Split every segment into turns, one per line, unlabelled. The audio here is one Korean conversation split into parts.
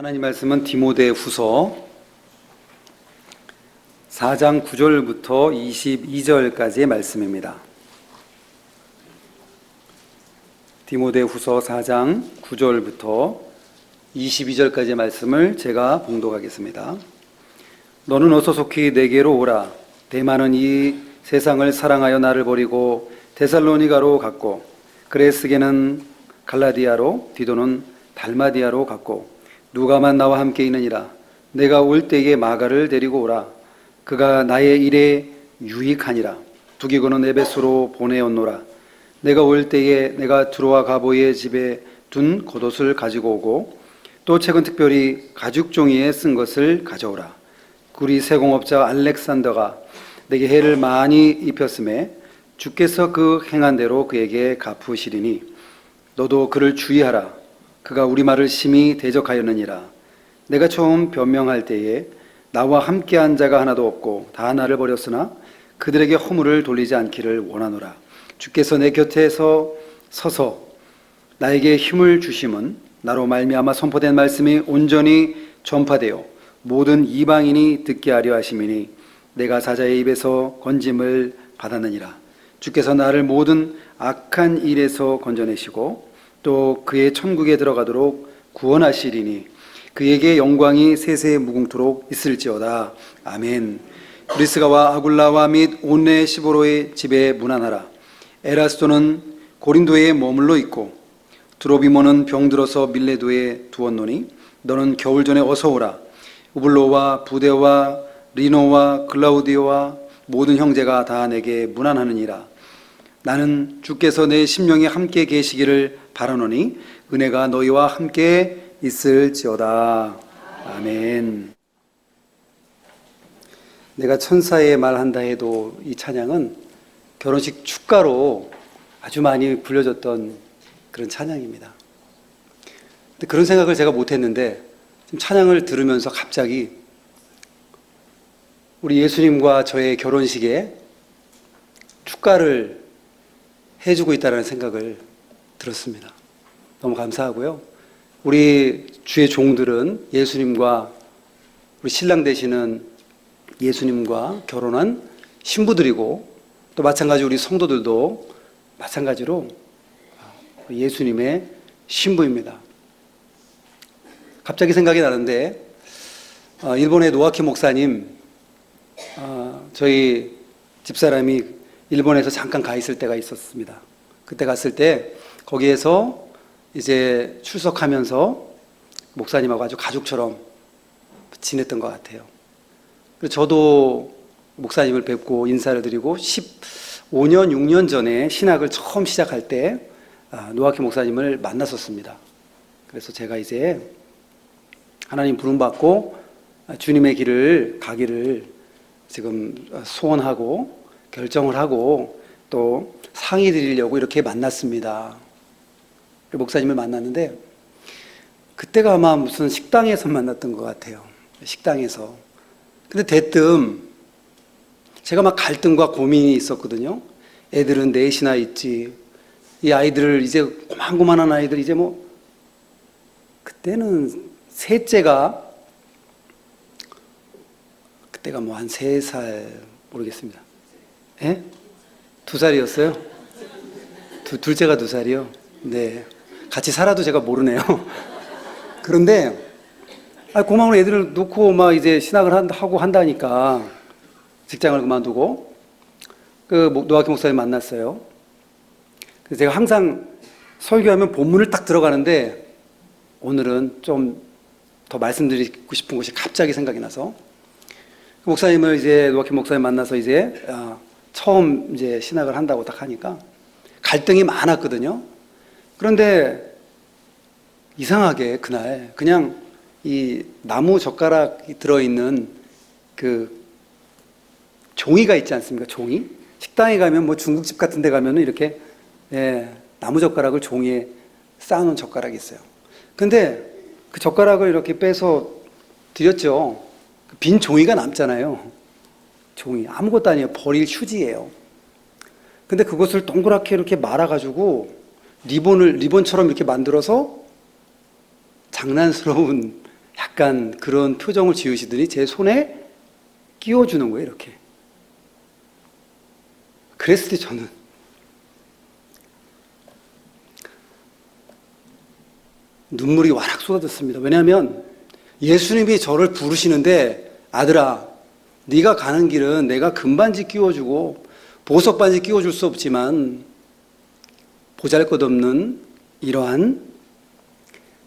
하나님 말씀은 디모데후서 4장 9절부터 22절까지의 말씀입니다. 디모데후서 4장 9절부터 22절까지의 말씀을 제가 봉독하겠습니다. 너는 어서 속히 내게로 오라. 데마는 이 세상을 사랑하여 나를 버리고 데살로니가로 갔고, 그레스게는 갈라디아로, 디도는 달마디아로 갔고, 누가만 나와 함께 있느니라. 내가 올 때에 마가를 데리고 오라. 그가 나의 일에 유익하니라. 두기고는 에베소로 보내었노라. 내가 올 때에 내가 두로와 가보의 집에 둔 겉옷을 가지고 오고, 또 최근 특별히 가죽 종이에 쓴 것을 가져오라. 우리 세공업자 알렉산더가 내게 해를 많이 입혔음에 주께서 그 행한 대로 그에게 갚으시리니 너도 그를 주의하라. 그가 우리 말을 심히 대적하였느니라. 내가 처음 변명할 때에 나와 함께한 자가 하나도 없고 다 나를 버렸으나 그들에게 허물을 돌리지 않기를 원하노라. 주께서 내 곁에서 서서 나에게 힘을 주심은 나로 말미암아 선포된 말씀이 온전히 전파되어 모든 이방인이 듣게 하려 하심이니 내가 사자의 입에서 건짐을 받았느니라. 주께서 나를 모든 악한 일에서 건져내시고 또 그의 천국에 들어가도록 구원하시리니 그에게 영광이 세세 무궁토록 있을지어다. 아멘. 브리스가와 아굴라와 및 오네시보로의 집에 문안하라. 에라스도는 고린도에 머물러 있고 드로비모는 병들어서 밀레도에 두었노니 너는 겨울 전에 어서 오라. 우블로와 부데와 리노와 글라우디오와 모든 형제가 다 내게 문안하느니라. 나는 주께서 내 심령에 함께 계시기를 바라노니 은혜가 너희와 함께 있을지어다. 아멘. 내가 천사의 말한다 해도 이 찬양은 결혼식 축가로 아주 많이 불려졌던 그런 찬양입니다. 근데 그런 생각을 제가 못했는데 지금 찬양을 들으면서 갑자기 우리 예수님과 저의 결혼식에 축가를 해주고 있다는 생각을 들었습니다. 너무 감사하고요. 우리 주의 종들은 예수님과 우리 신랑 되시는 예수님과 결혼한 신부들이고 또 마찬가지 우리 성도들도 마찬가지로 예수님의 신부입니다. 갑자기 생각이 나는데 일본의 노아키 목사님, 저희 집사람이 일본에서 잠깐 가 있을 때가 있었습니다. 그때 갔을 때 거기에서 이제 출석하면서 목사님하고 아주 가족처럼 지냈던 것 같아요. 그래서 저도 목사님을 뵙고 인사를 드리고 15년, 6년 전에 신학을 처음 시작할 때 노아키 목사님을 만났었습니다. 그래서 제가 이제 하나님 부름받고 주님의 길을 가기를 지금 소원하고 결정을 하고 또 상의 드리려고 이렇게 만났습니다. 목사님을 만났는데 그때가 아마 무슨 식당에서 만났던 것 같아요. 식당에서. 근데 대뜸 제가 막 갈등과 고민이 있었거든요. 애들은 넷이나 있지. 이 아이들을 이제 고만고만한 아이들 이제 뭐 그때는 셋째가 그때가 뭐 한 3살 모르겠습니다. 예? 2살이었어요? 둘째가 2살이요? 네. 같이 살아도 제가 모르네요. 그런데, 고마운 애들을 놓고 막 이제 신학을 하고 한다니까, 직장을 그만두고, 노아키 목사님 만났어요. 그래서 제가 항상 설교하면 본문을 딱 들어가는데, 오늘은 좀 더 말씀드리고 싶은 것이 갑자기 생각이 나서, 목사님을 이제 노아키 목사님 만나서 이제 처음 이제 신학을 한다고 딱 하니까 갈등이 많았거든요. 그런데 이상하게 그날 그냥 이 나무 젓가락이 들어있는 그 종이가 있지 않습니까? 종이? 식당에 가면 뭐 중국집 같은 데 가면은 이렇게 나무 젓가락을 종이에 쌓아놓은 젓가락이 있어요. 근데 그 젓가락을 이렇게 빼서 드렸죠. 빈 종이가 남잖아요. 종이. 아무것도 아니에요. 버릴 휴지예요. 근데 그것을 동그랗게 이렇게 리본처럼 이렇게 만들어서 장난스러운 약간 그런 표정을 지으시더니 제 손에 끼워주는 거예요, 이렇게. 그랬을 때 저는 눈물이 와락 쏟아졌습니다. 왜냐하면 예수님이 저를 부르시는데, 아들아, 네가 가는 길은 내가 금반지 끼워주고 보석반지 끼워줄 수 없지만 보잘것없는 이러한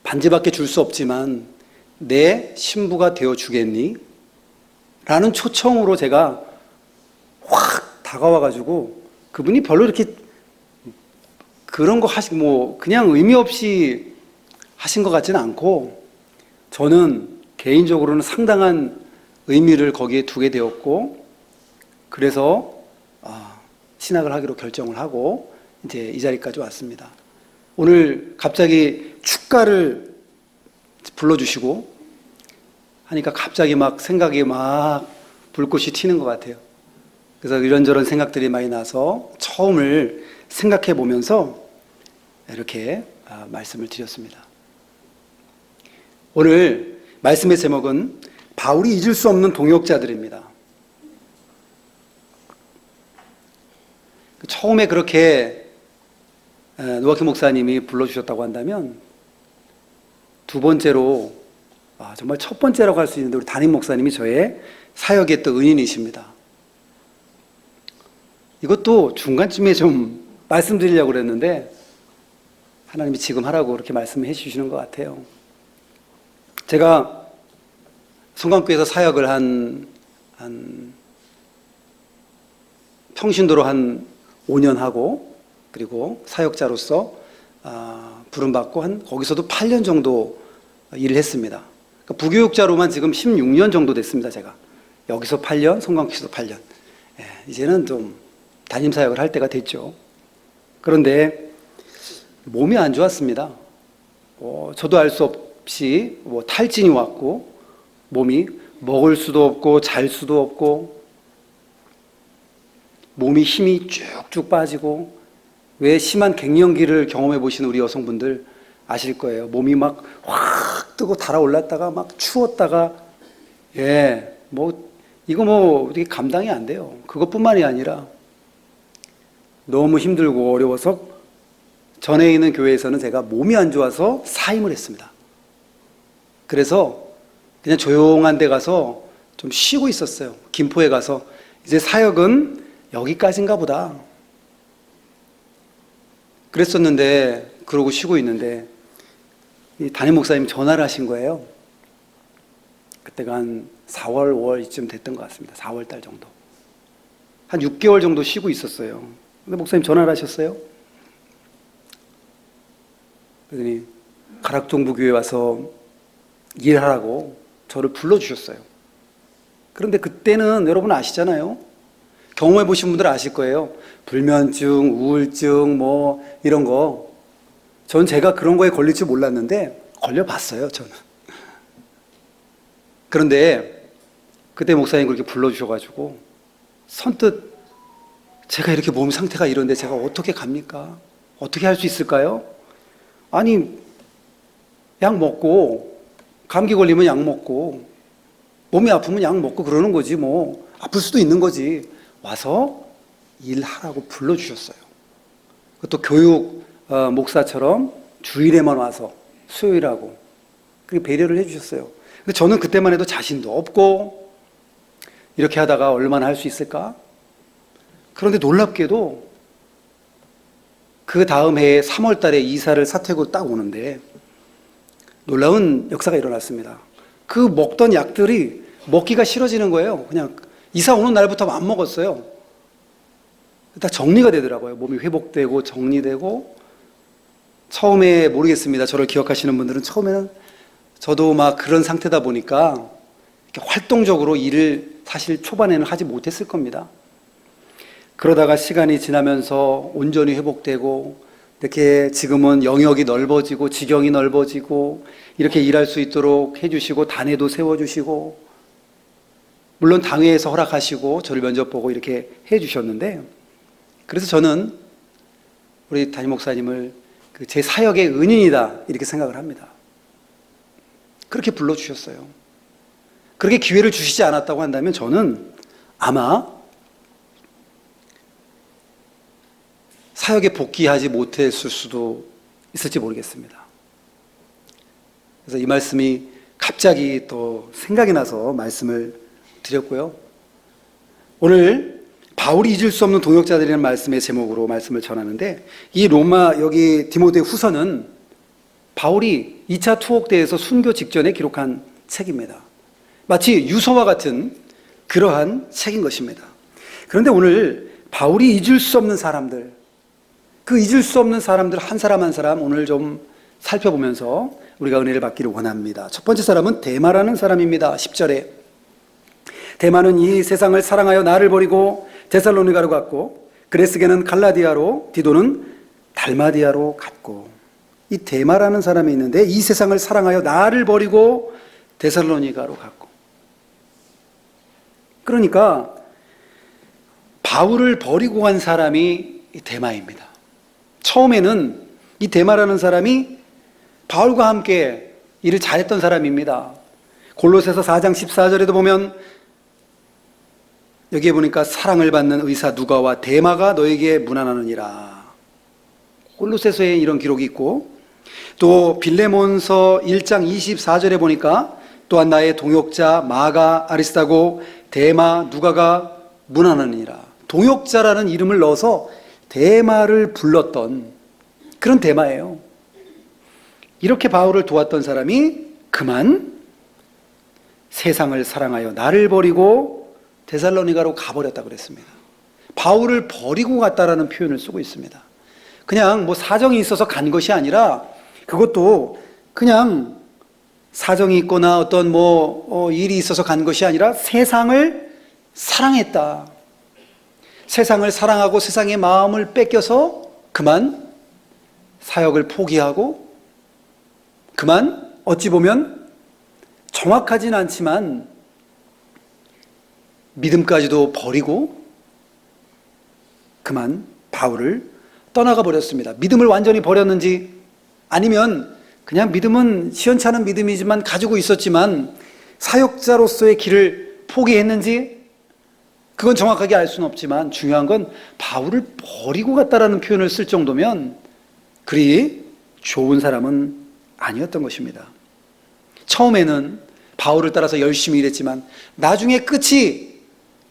반지밖에 줄 수 없지만 내 신부가 되어주겠니? 라는 초청으로 제가 확 다가와가지고, 그분이 별로 이렇게 그런 거 그냥 의미 없이 하신 것 같지는 않고, 저는 개인적으로는 상당한 의미를 거기에 두게 되었고, 그래서 신학을 하기로 결정을 하고 이제 이 자리까지 왔습니다. 오늘 갑자기 축가를 불러주시고 하니까 갑자기 막 생각이 막 불꽃이 튀는 것 같아요. 그래서 이런저런 생각들이 많이 나서 처음을 생각해 보면서 이렇게 말씀을 드렸습니다. 오늘 말씀의 제목은 바울이 잊을 수 없는 동역자들입니다. 처음에 그렇게 노아키 목사님이 불러주셨다고 한다면, 두 번째로, 정말 첫 번째라고 할 수 있는데 우리 담임 목사님이 저의 사역의 또 은인이십니다. 이것도 중간쯤에 좀 말씀드리려고 그랬는데 하나님이 지금 하라고 그렇게 말씀해 주시는 것 같아요. 제가 성광교회에서 사역을 한 평신도로 한 5년 하고, 그리고 사역자로서 부름받고 거기서도 8년 정도 일을 했습니다. 그러니까 부교육자로만 지금 16년 정도 됐습니다. 제가 여기서 8년, 성광교회에서 8년. 이제는 좀 담임 사역을 할 때가 됐죠. 그런데 몸이 안 좋았습니다. 저도 알 수 없이 탈진이 왔고, 몸이 먹을 수도 없고 잘 수도 없고, 몸이 힘이 쭉쭉 빠지고, 왜 심한 갱년기를 경험해 보신 우리 여성분들 아실 거예요. 몸이 막 확 뜨고 달아올랐다가 막 추웠다가, 이거 되게 감당이 안 돼요. 그것뿐만이 아니라 너무 힘들고 어려워서 전에 있는 교회에서는 제가 몸이 안 좋아서 사임을 했습니다. 그래서 그냥 조용한 데 가서 좀 쉬고 있었어요. 김포에 가서 이제 사역은 여기까지인가 보다 그랬었는데, 그러고 쉬고 있는데 이 담임 목사님이 전화를 하신 거예요. 그때가 한 4월, 5월 이쯤 됐던 것 같습니다. 4월 달 정도. 한 6개월 정도 쉬고 있었어요. 근데 목사님 전화를 하셨어요. 그러더니 가락동부교회 와서 일하라고 저를 불러주셨어요. 그런데 그때는 여러분 아시잖아요. 경험해 보신 분들은 아실 거예요. 불면증, 우울증 이런 거. 전 제가 그런 거에 걸릴 줄 몰랐는데 걸려봤어요, 저는. 그런데 그때 목사님 그렇게 불러주셔가지고 선뜻 제가 이렇게 몸 상태가 이런데 제가 어떻게 갑니까? 어떻게 할 수 있을까요? 아니, 약 먹고, 감기 걸리면 약 먹고, 몸이 아프면 약 먹고 그러는 거지 아플 수도 있는 거지. 와서 일하라고 불러주셨어요. 그것도 교육 목사처럼 주일에만 와서 수요일하고 그렇게 배려를 해주셨어요. 근데 저는 그때만 해도 자신도 없고, 이렇게 하다가 얼마나 할 수 있을까? 그런데 놀랍게도 그 다음 해에 3월 달에 이사를 사퇴고 딱 오는데 놀라운 역사가 일어났습니다. 그 먹던 약들이 먹기가 싫어지는 거예요. 그냥 이사 오는 날부터 안 먹었어요. 딱 정리가 되더라고요. 몸이 회복되고 정리되고. 처음에 모르겠습니다. 저를 기억하시는 분들은 처음에는 저도 막 그런 상태다 보니까 이렇게 활동적으로 일을 사실 초반에는 하지 못했을 겁니다. 그러다가 시간이 지나면서 온전히 회복되고, 이렇게 지금은 영역이 넓어지고 지경이 넓어지고 이렇게 일할 수 있도록 해주시고, 단회도 세워주시고, 물론 당회에서 허락하시고 저를 면접 보고 이렇게 해주셨는데, 그래서 저는 우리 담임 목사님을 제 사역의 은인이다 이렇게 생각을 합니다. 그렇게 불러주셨어요. 그렇게 기회를 주시지 않았다고 한다면 저는 아마 사역에 복귀하지 못했을 수도 있을지 모르겠습니다. 그래서 이 말씀이 갑자기 또 생각이 나서 말씀을 드렸고요. 오늘 바울이 잊을 수 없는 동역자들이라는 말씀의 제목으로 말씀을 전하는데, 이 로마 여기 디모데 후서는 바울이 2차 투옥대에서 순교 직전에 기록한 책입니다. 마치 유서와 같은 그러한 책인 것입니다. 그런데 오늘 바울이 잊을 수 없는 사람들, 그 잊을 수 없는 사람들 한 사람 한 사람 오늘 좀 살펴보면서 우리가 은혜를 받기를 원합니다. 첫 번째 사람은 데마라는 사람입니다. 10절에 데마는 이 세상을 사랑하여 나를 버리고 데살로니가로 갔고, 그레스게는 갈라디아로, 디도는 달마디아로 갔고. 이 데마라는 사람이 있는데 이 세상을 사랑하여 나를 버리고 데살로니가로 갔고. 그러니까 바울을 버리고 간 사람이 데마입니다. 처음에는 이 데마라는 사람이 바울과 함께 일을 잘했던 사람입니다. 골로새서 4장 14절에도 보면 여기에 보니까 사랑을 받는 의사 누가와 데마가 너에게 문안하느니라. 골로새서에 이런 기록이 있고, 또 빌레몬서 1장 24절에 보니까 또한 나의 동역자 마가 아리스타고 데마 누가가 문안하느니라. 동역자라는 이름을 넣어서 데마를 불렀던 그런 데마예요. 이렇게 바울을 도왔던 사람이 그만 세상을 사랑하여 나를 버리고 데살로니가로 가버렸다고 그랬습니다. 바울을 버리고 갔다라는 표현을 쓰고 있습니다. 그냥 뭐 사정이 있어서 간 것이 아니라, 그것도 그냥 사정이 있거나 어떤 일이 있어서 간 것이 아니라 세상을 사랑했다. 세상을 사랑하고 세상의 마음을 뺏겨서 그만 사역을 포기하고, 그만 어찌 보면 정확하진 않지만 믿음까지도 버리고 그만 바울을 떠나가 버렸습니다. 믿음을 완전히 버렸는지, 아니면 그냥 믿음은 시원찮은 믿음이지만 가지고 있었지만 사역자로서의 길을 포기했는지, 그건 정확하게 알 수는 없지만 중요한 건 바울을 버리고 갔다라는 표현을 쓸 정도면 그리 좋은 사람은 아니었던 것입니다. 처음에는 바울을 따라서 열심히 일했지만 나중에 끝이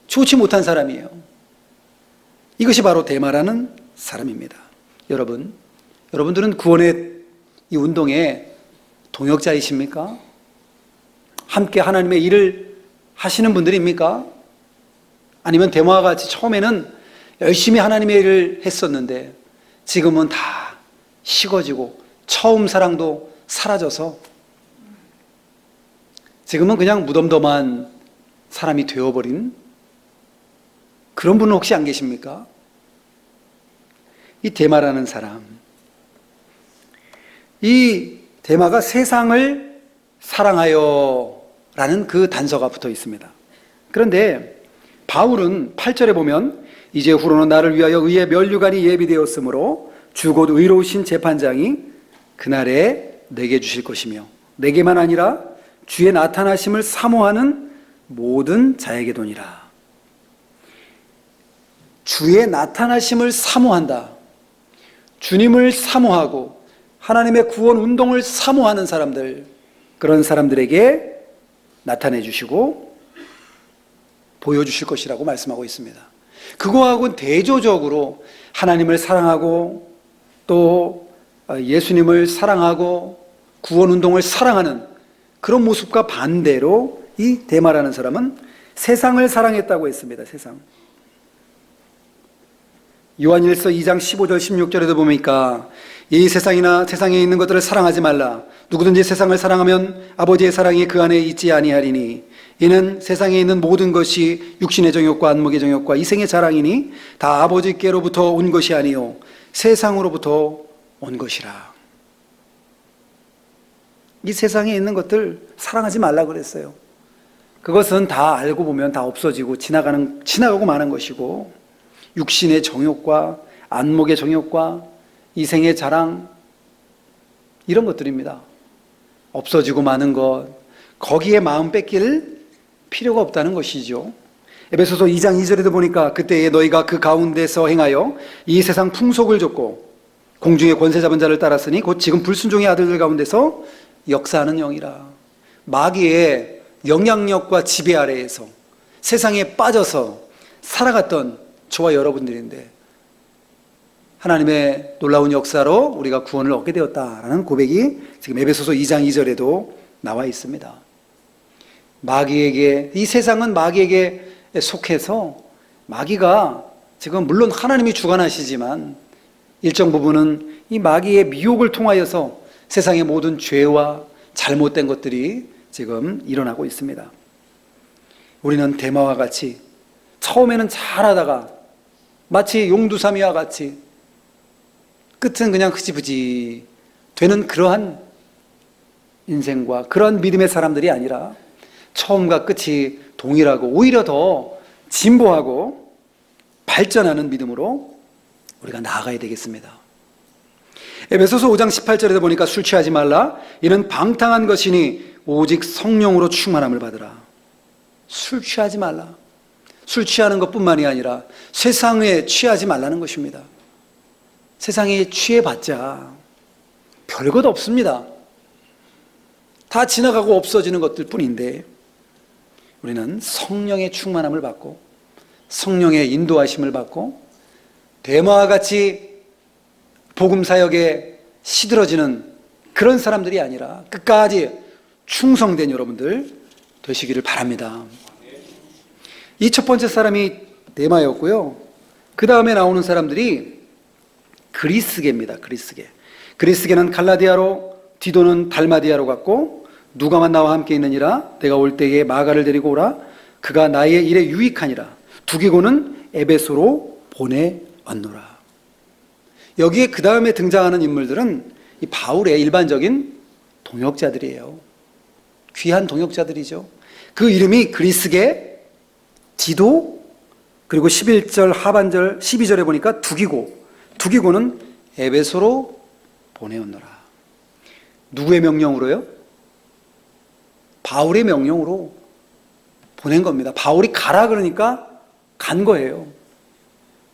좋지 못한 사람이에요. 이것이 바로 데마라는 사람입니다. 여러분들은 구원의 이 운동에 동역자이십니까? 함께 하나님의 일을 하시는 분들입니까? 아니면 데마와 같이 처음에는 열심히 하나님의 일을 했었는데 지금은 다 식어지고 처음 사랑도 사라져서 지금은 그냥 무덤덤한 사람이 되어버린 그런 분은 혹시 안 계십니까? 이 데마라는 사람, 이 데마가 세상을 사랑하여 라는 그 단서가 붙어 있습니다. 그런데 바울은 8절에 보면 이제 후로는 나를 위하여 의의 면류관이 예비되었으므로 주 곧 의로우신 재판장이 그날에 내게 주실 것이며 내게만 아니라 주의 나타나심을 사모하는 모든 자에게도니라. 주의 나타나심을 사모한다. 주님을 사모하고 하나님의 구원 운동을 사모하는 사람들, 그런 사람들에게 나타내 주시고 보여주실 것이라고 말씀하고 있습니다. 그거하고는 대조적으로 하나님을 사랑하고 또 예수님을 사랑하고 구원 운동을 사랑하는 그런 모습과 반대로 이 데마라는 사람은 세상을 사랑했다고 했습니다. 세상. 요한일서 2장 15절 16절에도 보니까 이 세상이나 세상에 있는 것들을 사랑하지 말라. 누구든지 세상을 사랑하면 아버지의 사랑이 그 안에 있지 아니하리니 이는 세상에 있는 모든 것이 육신의 정욕과 안목의 정욕과 이생의 자랑이니 다 아버지께로부터 온 것이 아니요 세상으로부터 온 것이라. 이 세상에 있는 것들 사랑하지 말라 그랬어요. 그것은 다 알고 보면 다 없어지고 지나가고 마는 것이고, 육신의 정욕과 안목의 정욕과 이생의 자랑, 이런 것들입니다. 없어지고 마는 것, 거기에 마음 뺏길 필요가 없다는 것이죠. 에베소서 2장 2절에도 보니까 그때에 너희가 그 가운데서 행하여 이 세상 풍속을 좇고 공중의 권세 잡은 자를 따랐으니 곧 지금 불순종의 아들들 가운데서 역사하는 영이라. 마귀의 영향력과 지배 아래에서 세상에 빠져서 살아갔던 저와 여러분들인데 하나님의 놀라운 역사로 우리가 구원을 얻게 되었다라는 고백이 지금 에베소서 2장 2절에도 나와 있습니다. 마귀에게, 이 세상은 마귀에게 속해서 마귀가 지금 물론 하나님이 주관하시지만 일정 부분은 이 마귀의 미혹을 통하여서 세상의 모든 죄와 잘못된 것들이 지금 일어나고 있습니다. 우리는 대마와 같이 처음에는 잘하다가 마치 용두사미와 같이 끝은 그냥 흐지부지 되는 그러한 인생과 그러한 믿음의 사람들이 아니라 처음과 끝이 동일하고 오히려 더 진보하고 발전하는 믿음으로 우리가 나아가야 되겠습니다. 에베소서 5장 18절에도 보니까 술 취하지 말라. 이는 방탕한 것이니 오직 성령으로 충만함을 받으라. 술 취하지 말라. 술 취하는 것뿐만이 아니라 세상에 취하지 말라는 것입니다. 세상에 취해봤자 별것 없습니다. 다 지나가고 없어지는 것들 뿐인데 우리는 성령의 충만함을 받고 성령의 인도하심을 받고 대마와 같이 복음 사역에 시들어지는 그런 사람들이 아니라 끝까지 충성된 여러분들 되시기를 바랍니다. 이 첫 번째 사람이 대마였고요. 그 다음에 나오는 사람들이 그리스계입니다. 그리스계는 갈라디아로, 디도는 달마디아로 갔고 누가만 나와 함께 있느니라. 내가 올 때에 마가를 데리고 오라. 그가 나의 일에 유익하니라. 두기고는 에베소로 보내왔노라. 여기에 그 다음에 등장하는 인물들은 이 바울의 일반적인 동역자들이에요. 귀한 동역자들이죠. 그 이름이 그리스계, 디도, 그리고 11절 하반절 12절에 보니까 두기고는 에베소로 보내었노라. 누구의 명령으로요? 바울의 명령으로 보낸 겁니다. 바울이 가라 그러니까 간 거예요.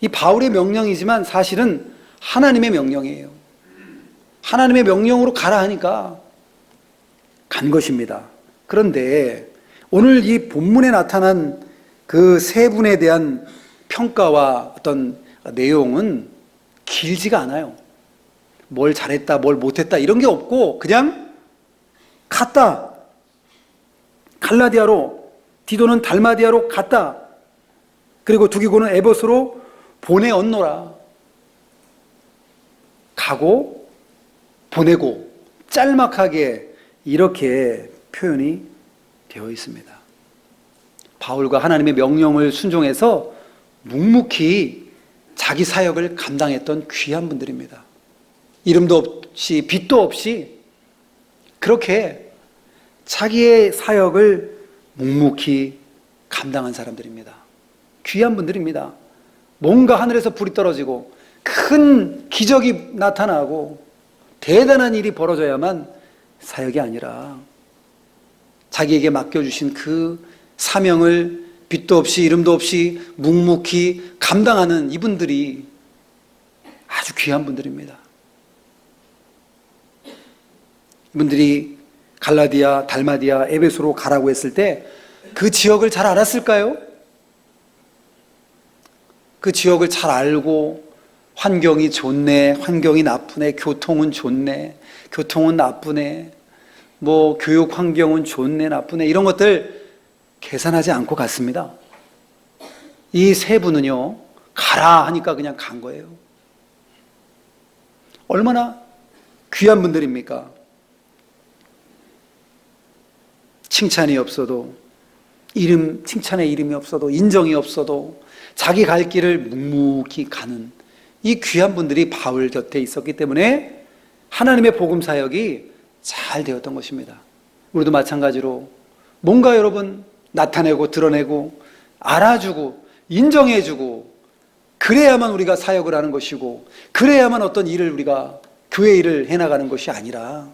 이 바울의 명령이지만 사실은 하나님의 명령이에요. 하나님의 명령으로 가라 하니까 간 것입니다. 그런데 오늘 이 본문에 나타난 그 세 분에 대한 평가와 어떤 내용은 길지가 않아요. 뭘 잘했다, 뭘 못했다 이런 게 없고 그냥 갔다. 갈라디아로, 디도는 달마디아로 갔다. 그리고 두기고는 에베소로 보내었노라. 가고 보내고 짤막하게 이렇게 표현이 되어 있습니다. 바울과 하나님의 명령을 순종해서 묵묵히 자기 사역을 감당했던 귀한 분들입니다. 이름도 없이 빚도 없이 그렇게 자기의 사역을 묵묵히 감당한 사람들입니다. 귀한 분들입니다. 뭔가 하늘에서 불이 떨어지고 큰 기적이 나타나고 대단한 일이 벌어져야만 사역이 아니라 자기에게 맡겨주신 그 사명을 빚도 없이 이름도 없이 묵묵히 감당하는 이분들이 아주 귀한 분들입니다. 이분들이 갈라디아, 달마디아, 에베소로 가라고 했을 때 그 지역을 잘 알았을까요? 그 지역을 잘 알고 환경이 좋네, 환경이 나쁘네, 교통은 좋네, 교통은 나쁘네, 뭐 교육 환경은 좋네, 나쁘네 이런 것들 계산하지 않고 갔습니다. 이 세 분은요, 가라 하니까 그냥 간 거예요. 얼마나 귀한 분들입니까? 칭찬이 없어도, 칭찬에 이름이 없어도, 인정이 없어도 자기 갈 길을 묵묵히 가는 이 귀한 분들이 바울 곁에 있었기 때문에 하나님의 복음 사역이 잘 되었던 것입니다. 우리도 마찬가지로 뭔가 여러분 나타내고 드러내고 알아주고 인정해주고 그래야만 우리가 사역을 하는 것이고 그래야만 어떤 일을 우리가 교회 일을 해나가는 것이 아니라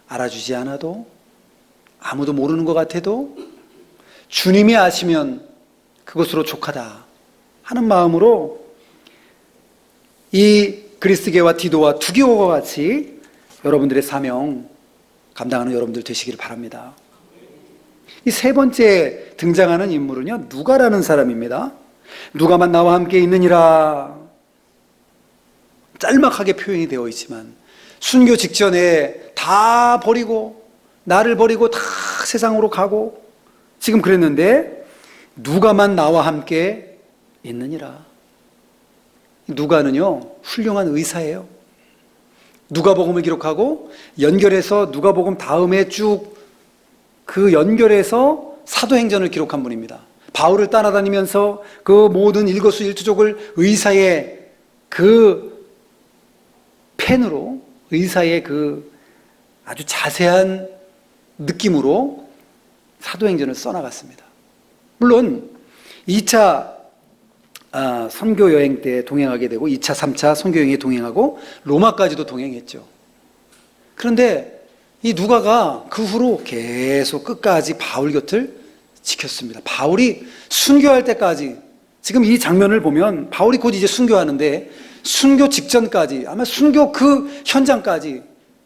알아주지 않아도, 아무도 모르는 것 같아도 주님이 아시면 그것으로 족하다 하는 마음으로 이 그리스도교와 디도와 두기호와 같이 여러분들의 사명 감당하는 여러분들 되시기를 바랍니다. 이 세 번째 등장하는 인물은요, 누가라는 사람입니다. 누가만 나와 함께 있느니라, 짤막하게 표현이 되어 있지만 순교 직전에 다 버리고, 나를 버리고 다 세상으로 가고 지금 그랬는데 누가만 나와 함께 있느니라. 누가는요, 훌륭한 의사예요. 누가복음을 기록하고 연결해서 누가복음 다음에 쭉 그 연결해서 사도행전을 기록한 분입니다. 바울을 따라다니면서 그 모든 일거수일투족을 의사의 그 펜으로, 의사의 그 아주 자세한 느낌으로 사도행전을 써나갔습니다. 물론 2차 선교 여행 때 동행하게 되고 2차, 3차 선교 여행에 동행하고 로마까지도 동행했죠. 그런데 이 누가가 그 후로 계속 끝까지 바울 곁을 지켰습니다. 바울이 순교할 때까지, 지금 이 장면을 보면 바울이 곧 이제 순교하는데 순교 직전까지, 아마 순교 그 현장까지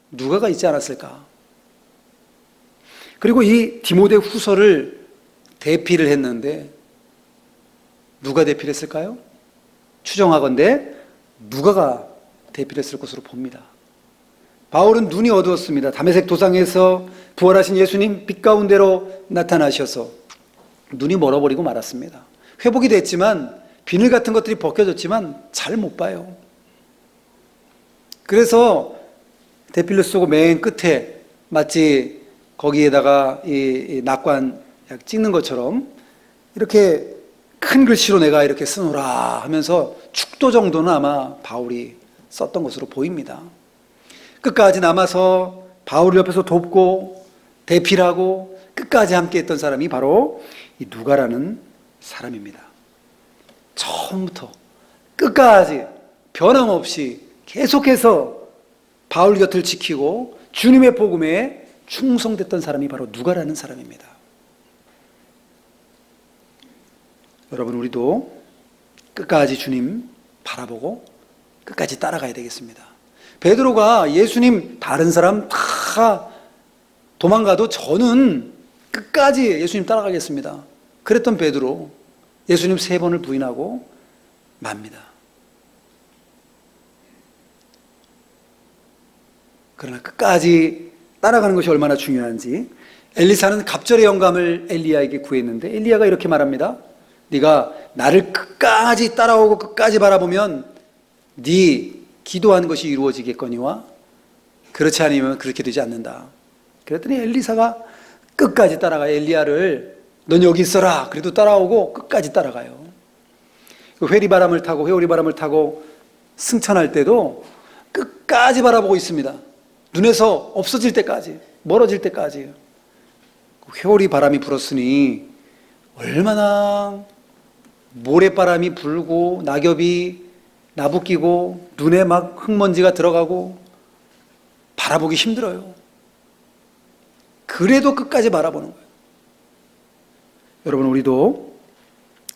누가가 있지 않았을까. 그리고 이 디모데 후서를 대피를 했는데 누가 대피를 했을까요? 추정하건대 누가가 대피를 했을 것으로 봅니다. 바울은 눈이 어두웠습니다. 다메섹 도상에서 부활하신 예수님 빛 가운데로 나타나셔서 눈이 멀어버리고 말았습니다. 회복이 됐지만 비늘 같은 것들이 벗겨졌지만 잘 못 봐요. 그래서 대필로 쓰고 맨 끝에 마치 거기에다가 이 낙관 찍는 것처럼 이렇게 큰 글씨로 내가 이렇게 쓰노라 하면서 축도 정도는 아마 바울이 썼던 것으로 보입니다. 끝까지 남아서 바울 옆에서 돕고 대필하고 끝까지 함께 했던 사람이 바로 이 누가라는 사람입니다. 처음부터 끝까지 변함없이 계속해서 바울 곁을 지키고 주님의 복음에 충성됐던 사람이 바로 누가라는 사람입니다. 여러분, 우리도 끝까지 주님 바라보고 끝까지 따라가야 되겠습니다. 베드로가 예수님 다른 사람 다 도망가도 저는 끝까지 예수님 따라가겠습니다. 그랬던 베드로, 예수님 3번을 부인하고 맙니다. 그러나 끝까지 따라가는 것이 얼마나 중요한지, 엘리사는 갑절의 영감을 엘리야에게 구했는데 엘리야가 이렇게 말합니다. 네가 나를 끝까지 따라오고 끝까지 바라보면 네 기도한 것이 이루어지겠거니와 그렇지 않으면 그렇게 되지 않는다. 그랬더니 엘리사가 끝까지 따라가. 엘리야를 넌 여기 있어라. 그래도 따라오고 끝까지 따라가요. 회리바람을 타고 회오리바람을 타고 승천할 때도 끝까지 바라보고 있습니다. 눈에서 없어질 때까지, 멀어질 때까지. 회오리바람이 불었으니 얼마나 모래바람이 불고 낙엽이 나부끼고 눈에 막 흙먼지가 들어가고 바라보기 힘들어요. 그래도 끝까지 바라보는 거예요. 여러분, 우리도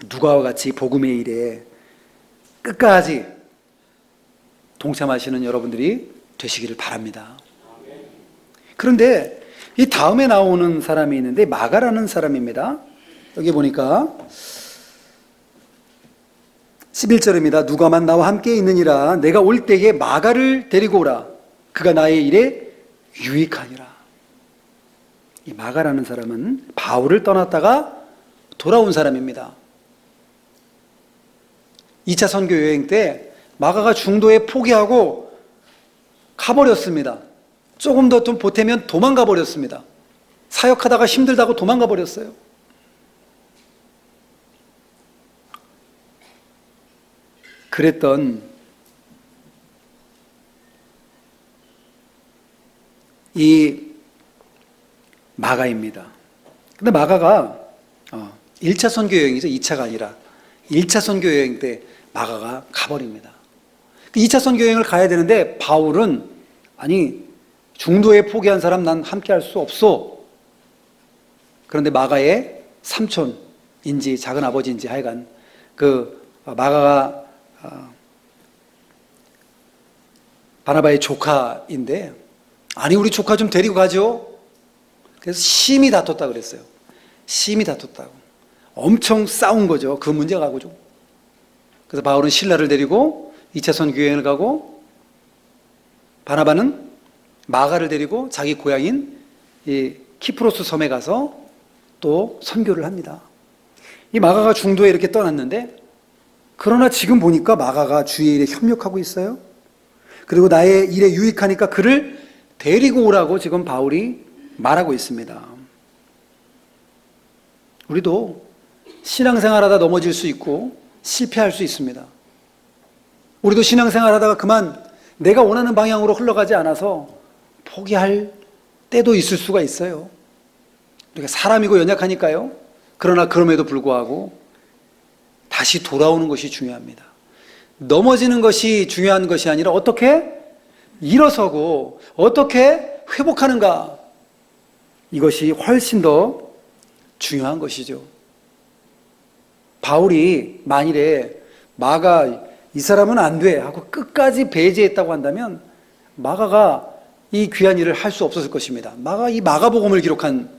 누가와 같이 복음의 일에 끝까지 동참하시는 여러분들이 되시기를 바랍니다. 그런데 이 다음에 나오는 사람이 있는데 마가라는 사람입니다. 여기 보니까 11절입니다. 누가만 나와 함께 있느니라. 내가 올 때에 마가를 데리고 오라. 그가 나의 일에 유익하니라. 이 마가라는 사람은 바울을 떠났다가 돌아온 사람입니다. 2차 선교 여행 때 마가가 중도에 포기하고 가버렸습니다. 조금 더 좀 보태면 도망가 버렸습니다. 사역하다가 힘들다고 도망가 버렸어요. 그랬던 이 마가입니다. 근데 마가가 1차 선교 여행이죠. 2차가 아니라 1차 선교 여행 때 마가가 가버립니다. 2차 선교 여행을 가야 되는데 바울은 중도에 포기한 사람 난 함께 할 수 없어. 그런데 마가의 삼촌인지 작은 아버지인지 하여간 그 마가가 바나바의 조카인데, 아니 우리 조카 좀 데리고 가죠. 그래서 심히 다퉜다 그랬어요. 심히 다퉜다고. 엄청 싸운 거죠. 그 문제 가지고. 그래서 바울은 실라를 데리고 2차선 교회를 가고, 바나바는 마가를 데리고 자기 고향인 이 키프로스 섬에 가서 또 선교를 합니다. 이 마가가 중도에 이렇게 떠났는데, 그러나 지금 보니까 마가가 주의 일에 협력하고 있어요. 그리고 나의 일에 유익하니까 그를 데리고 오라고 지금 바울이 말하고 있습니다. 우리도 신앙생활하다 넘어질 수 있고 실패할 수 있습니다. 우리도 신앙생활하다가 그만 내가 원하는 방향으로 흘러가지 않아서 포기할 때도 있을 수가 있어요. 우리가 사람이고 연약하니까요. 그러나 그럼에도 불구하고 다시 돌아오는 것이 중요합니다. 넘어지는 것이 중요한 것이 아니라 어떻게 일어서고 어떻게 회복하는가, 이것이 훨씬 더 중요한 것이죠. 바울이 만일에 마가 이 사람은 안 돼 하고 끝까지 배제했다고 한다면 마가가 이 귀한 일을 할 수 없었을 것입니다. 이 마가복음을 기록한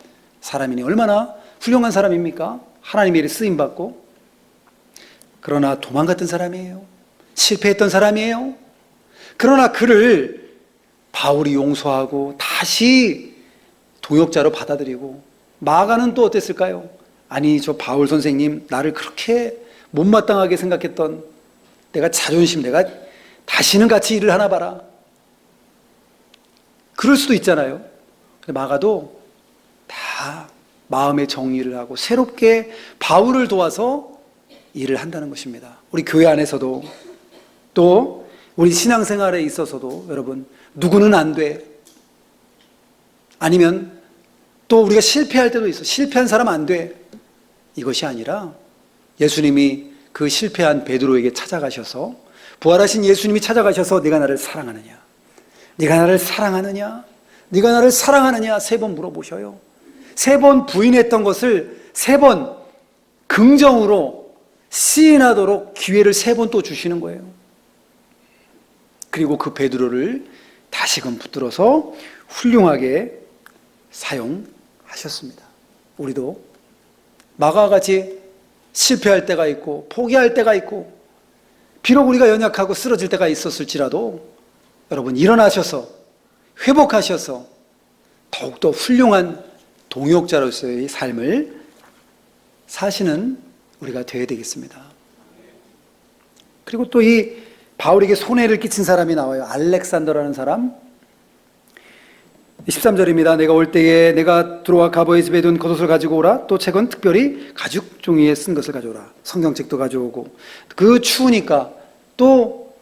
사람이니 얼마나 훌륭한 사람입니까? 하나님의 일에 쓰임받고. 그러나 도망갔던 사람이에요. 실패했던 사람이에요. 그러나 그를 바울이 용서하고 다시 동역자로 받아들이고, 마가는 또 어땠을까요? 아니 저 바울 선생님 나를 그렇게 못마땅하게 생각했던 내가 자존심, 내가 다시는 같이 일을 하나 봐라. 그럴 수도 있잖아요. 근데 마가도 다 마음의 정리를 하고 새롭게 바울을 도와서 일을 한다는 것입니다. 우리 교회 안에서도 또 우리 신앙생활에 있어서도 여러분, 누구는 안 돼, 아니면 또 우리가 실패할 때도 있어. 실패한 사람 안 돼. 이것이 아니라 예수님이 그 실패한 베드로에게 찾아가셔서, 부활하신 예수님이 찾아가셔서 네가 나를 사랑하느냐, 네가 나를 사랑하느냐, 네가 나를 사랑하느냐 3번 물어보셔요. 3번 부인했던 것을 3번 긍정으로 시인하도록 기회를 3번 또 주시는 거예요. 그리고 그 베드로를 다시금 붙들어서 훌륭하게 사용하셨습니다. 우리도 마가와 같이 실패할 때가 있고 포기할 때가 있고, 비록 우리가 연약하고 쓰러질 때가 있었을지라도 여러분 일어나셔서 회복하셔서 더욱더 훌륭한 동역자로서의 삶을 사시는 우리가 되어야 되겠습니다. 그리고 또 이 바울에게 손해를 끼친 사람이 나와요. 알렉산더라는 사람. 13절입니다. 내가 올 때에 내가 들어와 가보에 집에 둔 겉옷을 가지고 오라. 또 책은 특별히 가죽 종이에 쓴 것을 가져오라. 성경책도 가져오고, 그 추우니까 또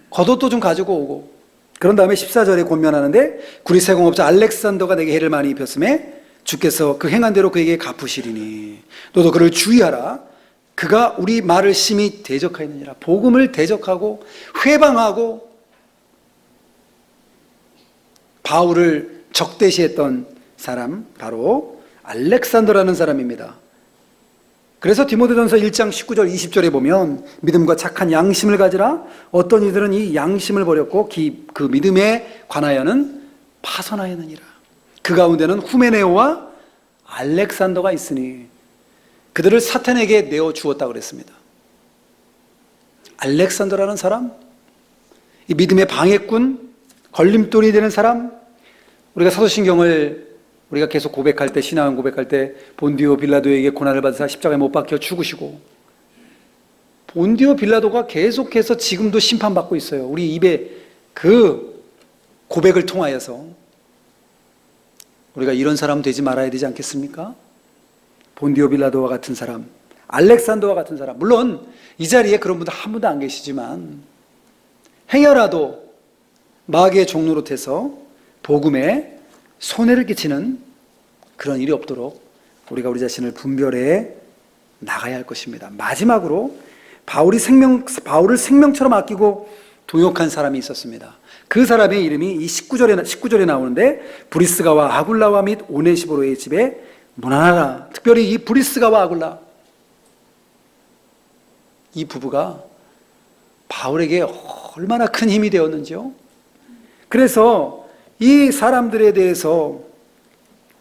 겉옷도 좀 가지고 오고. 그런 다음에 14절에 권면하는데, 구리세공업자 알렉산더가 내게 해를 많이 입혔음에 주께서 그 행한 대로 그에게 갚으시리니 너도 그를 주의하라. 그가 우리 말을 심히 대적하였느니라. 복음을 대적하고 회방하고 바울을 적대시했던 사람, 바로 알렉산더라는 사람입니다. 그래서 디모데전서 1장 19절 20절에 보면 믿음과 착한 양심을 가지라. 어떤 이들은 이 양심을 버렸고 그 믿음에 관하여는 파선하였느니라. 그 가운데는 후메네오와 알렉산더가 있으니 그들을 사탄에게 내어주었다고 그랬습니다. 알렉산더라는 사람, 이 믿음의 방해꾼, 걸림돌이 되는 사람. 우리가 사도신경을 우리가 계속 고백할 때, 신앙 고백할 때 본디오 빌라도에게 고난을 받으사 십자가에 못 박혀 죽으시고, 본디오 빌라도가 계속해서 지금도 심판받고 있어요. 우리 입에 그 고백을 통하여서 우리가 이런 사람 되지 말아야 되지 않겠습니까? 본디오 빌라도와 같은 사람, 알렉산더와 같은 사람. 물론 이 자리에 그런 분들 한 분도 안 계시지만 행여라도 마귀의 종노릇해서 복음에 손해를 끼치는 그런 일이 없도록 우리가 우리 자신을 분별해 나가야 할 것입니다. 마지막으로 바울을 생명처럼 아끼고 동역한 사람이 있었습니다. 그 사람의 이름이 이 19절에 나오는데 브리스가와 아굴라와 및 오네시보로의 집에 문안하라. 특별히 이 브리스가와 아굴라, 이 부부가 바울에게 얼마나 큰 힘이 되었는지요. 그래서 이 사람들에 대해서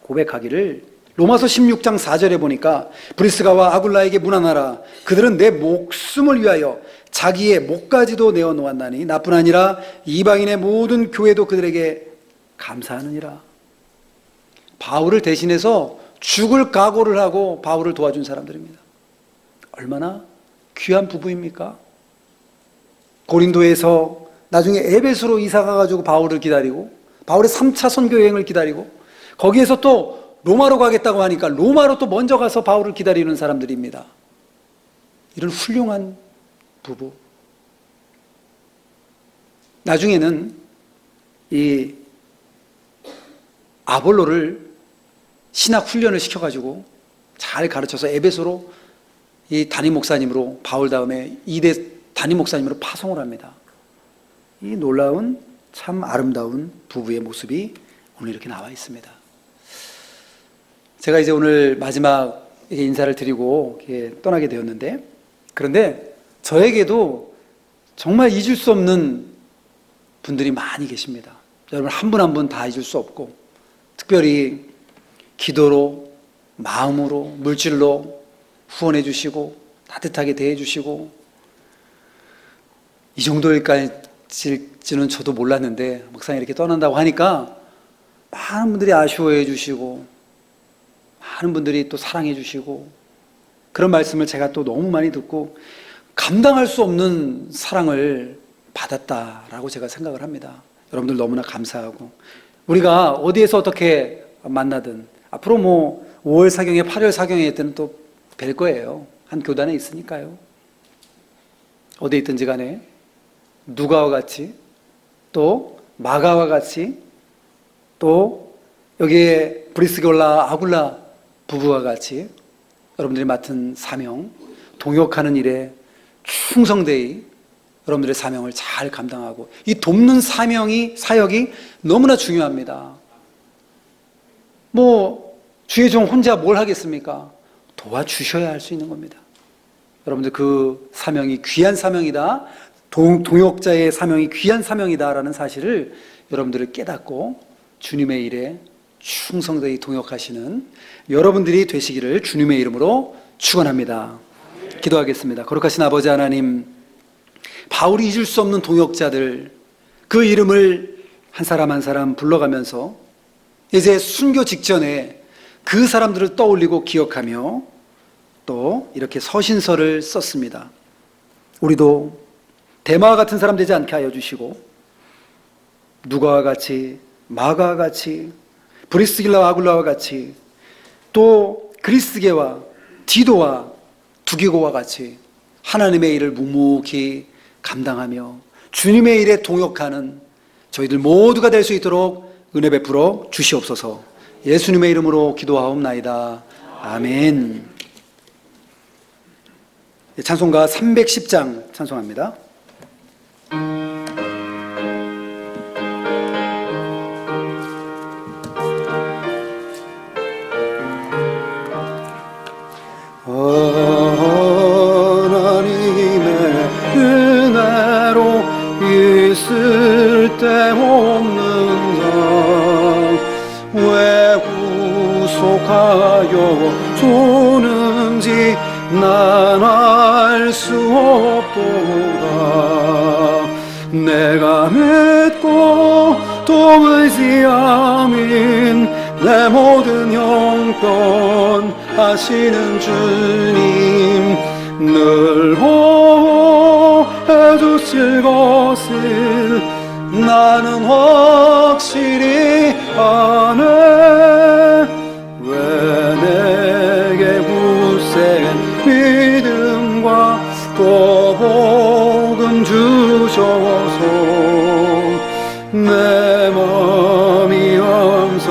고백하기를 로마서 16장 4절에 보니까 브리스가와 아굴라에게 문안하라. 그들은 내 목숨을 위하여 자기의 목까지도 내어놓았나니 나뿐 아니라 이방인의 모든 교회도 그들에게 감사하느니라. 바울을 대신해서 죽을 각오를 하고 바울을 도와준 사람들입니다. 얼마나 귀한 부부입니까? 고린도에서 나중에 에베소로 이사 가가지고 바울을 기다리고 바울의 3차 선교 여행을 기다리고 거기에서 또 로마로 가겠다고 하니까 로마로 또 먼저 가서 바울을 기다리는 사람들입니다. 이런 훌륭한 부부. 나중에는 이 아볼로를 신학 훈련을 시켜가지고 잘 가르쳐서 에베소로 이 담임 목사님으로, 바울 다음에 2대 담임 목사님으로 파송을 합니다. 이 놀라운 참 아름다운 부부의 모습이 오늘 이렇게 나와 있습니다. 제가 이제 오늘 마지막 인사를 드리고 떠나게 되었는데, 그런데 저에게도 정말 잊을 수 없는 분들이 많이 계십니다. 여러분 한 분 한 분 다 잊을 수 없고, 특별히 기도로, 마음으로, 물질로 후원해 주시고 따뜻하게 대해 주시고, 이 정도일지는 저도 몰랐는데 막상 이렇게 떠난다고 하니까 많은 분들이 아쉬워해 주시고 많은 분들이 또 사랑해 주시고, 그런 말씀을 제가 또 너무 많이 듣고 감당할 수 없는 사랑을 받았다라고 제가 생각을 합니다. 여러분들 너무나 감사하고, 우리가 어디에서 어떻게 만나든 앞으로 뭐 5월 사경회, 8월 사경회 때는 또 뵐 거예요. 한 교단에 있으니까요. 어디 있든지 간에 누가와 같이, 또 마가와 같이, 또 여기에 브리스가와 아굴라 부부와 같이 여러분들이 맡은 사명, 동역하는 일에 충성되이 여러분들의 사명을 잘 감당하고, 이 돕는 사역이 너무나 중요합니다. 뭐 주의 종 혼자 뭘 하겠습니까? 도와주셔야 할 수 있는 겁니다. 여러분들 그 사명이 귀한 사명이다, 동역자의 사명이 귀한 사명이다라는 사실을 여러분들을 깨닫고 주님의 일에 충성되이 동역하시는 여러분들이 되시기를 주님의 이름으로 축원합니다. 기도하겠습니다. 거룩하신 아버지 하나님, 바울이 잊을 수 없는 동역자들, 그 이름을 한 사람 한 사람 불러가면서 이제 순교 직전에 그 사람들을 떠올리고 기억하며 또 이렇게 서신서를 썼습니다. 우리도 데마와 같은 사람 되지 않게 하여 주시고, 누가와 같이, 마가와 같이, 브리스길라와 아굴라와 같이, 또 그리스게와 디도와 두기고와 같이 하나님의 일을 묵묵히 감당하며 주님의 일에 동역하는 저희들 모두가 될 수 있도록 은혜 베풀어 주시옵소서. 예수님의 이름으로 기도하옵나이다. 아멘. 찬송가 310장 찬송합니다. 하나님의 은혜로 있을 데 없는 자, 왜 구속하여 주는지 난 알 수 없도다. 내가 믿고 또 의지함인 내 모든 형편 하시는 주님, 늘 보호해 주실 것을 나는 확실히 아네. 왜 내게 굳센 믿음과 또 복음 주셔서 내 마음이 항상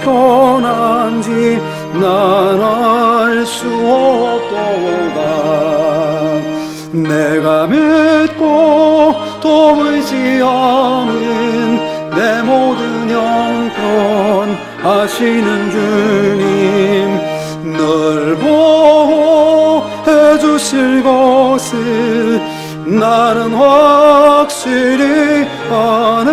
편한지 난 알 수 없도다. 내가 믿고 또 의지하는 하시는 주님, 널 보호해 주실 것을 나는 확실히 아네.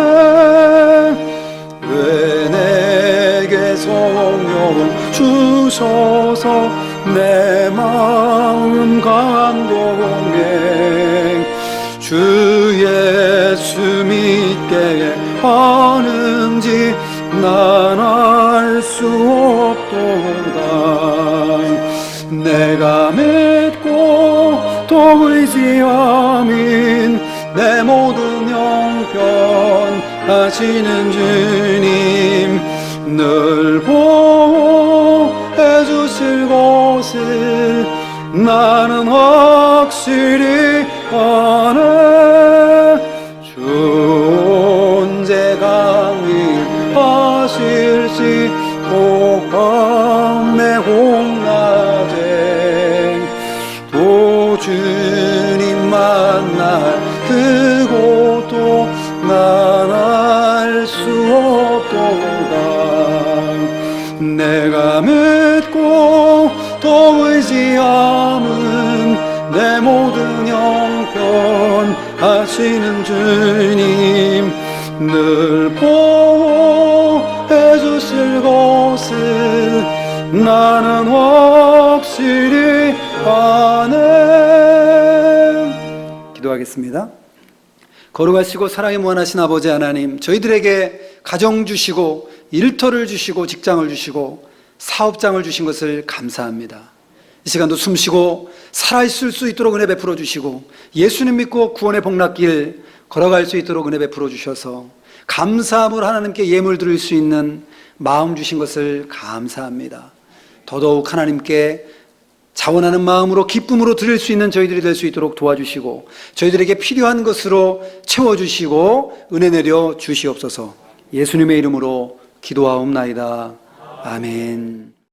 왜 내게 성령 주셔서 내 마음 감동해 주 예수 믿게 하는지 난 알 수 없도다. 내가 믿고 또 의지함인 내 모든 형편 하시는 주님, 늘 보호해 주실 것을 나는 확실히 아네. 존재 강림하실지 오감의 홍라쟁 또 주님 만날 그곳도 난 알 수 없도다. 내가 믿고 또 의지함은 내 모든 형편 하시는 주님, 늘 보호해 주실 것을 나는 확실히 아네. 기도하겠습니다. 거룩하시고 사랑이 무한하신 아버지 하나님, 저희들에게 가정 주시고 일터를 주시고 직장을 주시고 사업장을 주신 것을 감사합니다. 이 시간도 숨쉬고 살아있을 수 있도록 은혜 베풀어 주시고 예수님 믿고 구원의 복락길 걸어갈 수 있도록 은혜 베풀어 주셔서 감사함으로 하나님께 예물 드릴 수 있는 마음 주신 것을 감사합니다. 더더욱 하나님께 자원하는 마음으로 기쁨으로 드릴 수 있는 저희들이 될 수 있도록 도와주시고 저희들에게 필요한 것으로 채워주시고 은혜 내려 주시옵소서. 예수님의 이름으로 기도하옵나이다. 아멘.